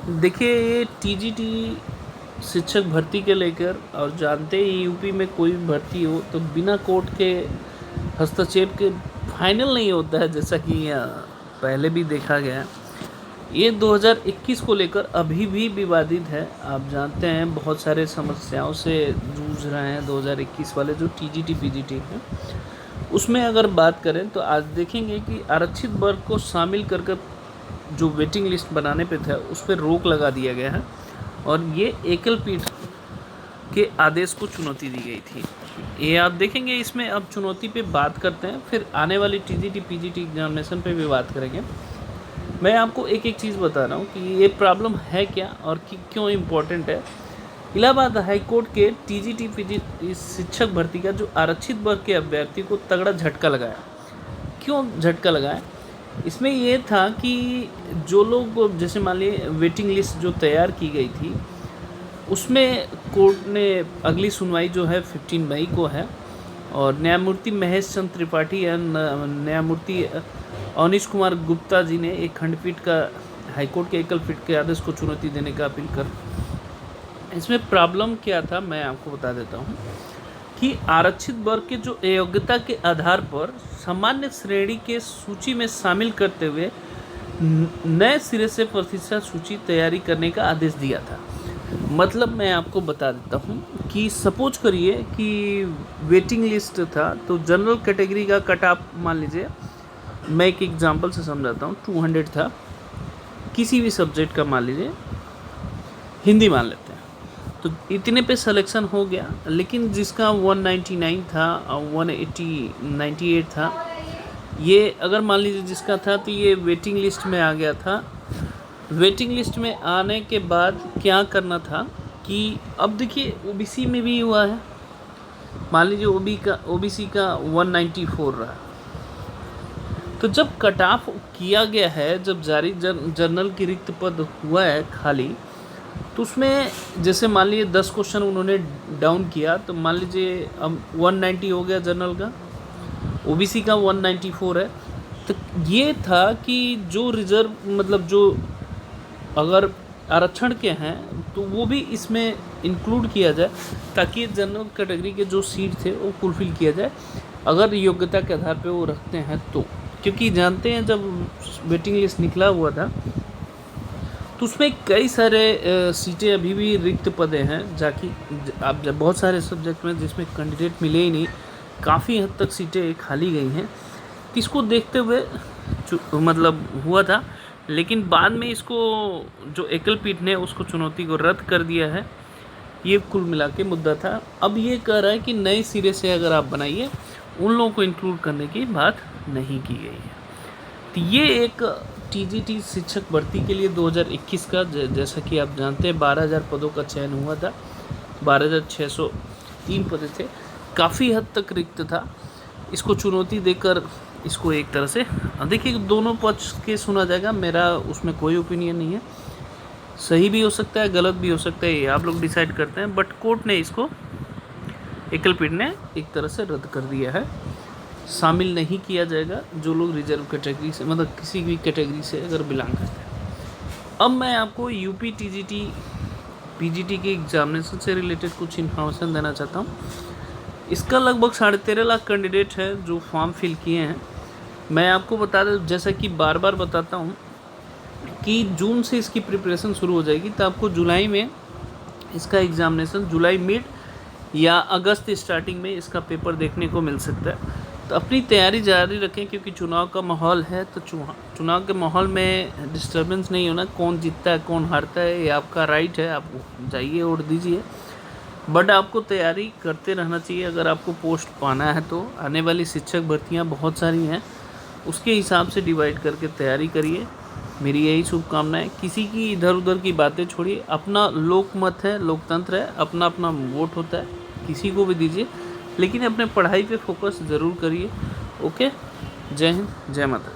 देखिए, ये टीजीटी शिक्षक भर्ती के लेकर, और जानते ही यूपी में कोई भी भर्ती हो तो बिना कोर्ट के हस्तक्षेप के फाइनल नहीं होता है, जैसा कि पहले भी देखा गया है। ये 2021 को लेकर अभी भी विवादित है। आप जानते हैं बहुत सारे समस्याओं से जूझ रहे हैं 2021 वाले जो टीजीटी पीजीटी हैं। उसमें अगर बात करें तो आज देखेंगे कि आरक्षित वर्ग को शामिल कर जो वेटिंग लिस्ट बनाने पे था उस पर रोक लगा दिया गया है, और ये एकल पीठ के आदेश को चुनौती दी गई थी। ये आप देखेंगे। इसमें अब चुनौती पे बात करते हैं, फिर आने वाली टीजीटी पीजीटी एग्जामिनेशन पे भी बात करेंगे। मैं आपको एक एक चीज़ बता रहा हूँ कि ये प्रॉब्लम है क्या और कि क्यों इम्पोर्टेंट है। इलाहाबाद हाई कोर्ट के टीजीटी पीजीटी शिक्षक भर्ती का जो आरक्षित वर्ग के अभ्यर्थी को तगड़ा झटका लगाया। क्यों झटका लगाया? इसमें ये था कि जो लोग, जैसे मान लिए वेटिंग लिस्ट जो तैयार की गई थी, उसमें कोर्ट ने अगली सुनवाई जो है 15 मई को है, और न्यायमूर्ति महेश चंद्र त्रिपाठी या न्यायमूर्ति अवनीश कुमार गुप्ता जी ने एक खंडपीठ का हाईकोर्ट के एकल पीठ के आदेश को चुनौती देने का अपील कर। इसमें प्रॉब्लम क्या था मैं आपको बता देता हूँ कि आरक्षित वर्ग के जो अयोग्यता के आधार पर सामान्य श्रेणी के सूची में शामिल करते हुए नए सिरे से प्रतिशत सूची तैयारी करने का आदेश दिया था। मतलब मैं आपको बता देता हूँ कि सपोज करिए कि वेटिंग लिस्ट था, तो जनरल कैटेगरी का कट ऑफ मान लीजिए, मैं एक एग्जांपल से समझाता हूँ, 200 था किसी भी सब्जेक्ट का, मान लीजिए हिंदी मान लेते हैं, तो इतने पे सिलेक्शन हो गया। लेकिन जिसका 199 था और 198 था, ये अगर मान लीजिए जिसका था, तो ये वेटिंग लिस्ट में आ गया था। वेटिंग लिस्ट में आने के बाद क्या करना था कि अब देखिए ओबीसी में भी हुआ है, मान लीजिए ओबीसी का 194 रहा, तो जब कट ऑफ किया गया है, जब जारी जनरल की रिक्त पद हुआ है खाली, तो उसमें जैसे मान लीजिए 10 क्वेश्चन उन्होंने डाउन किया, तो मान लीजिए अब 190 हो गया जनरल का, ओबीसी का 194 है। तो ये था कि जो रिजर्व, मतलब जो अगर आरक्षण के हैं तो वो भी इसमें इंक्लूड किया जाए, ताकि जनरल कैटेगरी के जो सीट थे वो फुलफिल किया जाए, अगर योग्यता के आधार पे वो रखते हैं तो। क्योंकि जानते हैं जब वेटिंग लिस्ट निकला हुआ था तो उसमें कई सारे सीटें अभी भी रिक्त पदे हैं, जाकि आप जब बहुत सारे सब्जेक्ट में जिसमें कैंडिडेट मिले ही नहीं, काफ़ी हद तक सीटें खाली गई हैं। इसको देखते हुए मतलब हुआ था, लेकिन बाद में इसको जो एकल पीठ ने उसको चुनौती को रद्द कर दिया है। ये कुल मिला के मुद्दा था। अब ये कह रहा है कि नए सिरे से अगर आप बनाइए, उन लोगों को इंक्लूड करने की बात नहीं की गई है। तो ये एक टीजीटी शिक्षक भर्ती के लिए 2021 का, जैसा कि आप जानते हैं 12,000 पदों का चयन हुआ था, 12,603 पद थे, काफ़ी हद तक रिक्त था। इसको चुनौती देकर इसको एक तरह से, देखिए दोनों पक्ष के सुना जाएगा, मेरा उसमें कोई ओपिनियन नहीं है, सही भी हो सकता है गलत भी हो सकता है, ये आप लोग डिसाइड करते हैं। बट कोर्ट ने इसको, एकल पीठ ने एक तरह से रद्द कर दिया है, शामिल नहीं किया जाएगा जो लोग रिजर्व कैटेगरी से, मतलब किसी भी कैटेगरी से अगर बिलोंग करते हैं। अब मैं आपको यूपी टीजीटी पीजीटी के एग्जामिनेशन से रिलेटेड कुछ इन्फॉर्मेशन देना चाहता हूँ। इसका लगभग 13.5 लाख कैंडिडेट हैं जो फॉर्म फिल किए हैं। मैं आपको बता दें, जैसा कि बार बार बताता हूँ, कि जून से इसकी प्रिपरेशन शुरू हो जाएगी, तो आपको जुलाई में इसका एग्ज़ामिनेशन, जुलाई मिड या अगस्त स्टार्टिंग में इसका पेपर देखने को मिल सकता है। तो अपनी तैयारी जारी रखें, क्योंकि चुनाव का माहौल है, तो चुनाव के माहौल में डिस्टर्बेंस नहीं होना। कौन जीतता है कौन हारता है ये आपका राइट है, आप जाइए वोट दीजिए, बट आपको तैयारी करते रहना चाहिए। अगर आपको पोस्ट पाना है तो आने वाली शिक्षक भर्तियां बहुत सारी हैं, उसके हिसाब से डिवाइड करके तैयारी करिए। मेरी यही शुभकामनाएं। किसी की इधर उधर की बातें छोड़िए, अपना लोकमत है, लोकतंत्र है, अपना अपना वोट होता है, किसी को भी दीजिए, लेकिन अपने पढ़ाई पे फोकस ज़रूर करिए। ओके, जय हिंद, जय माता।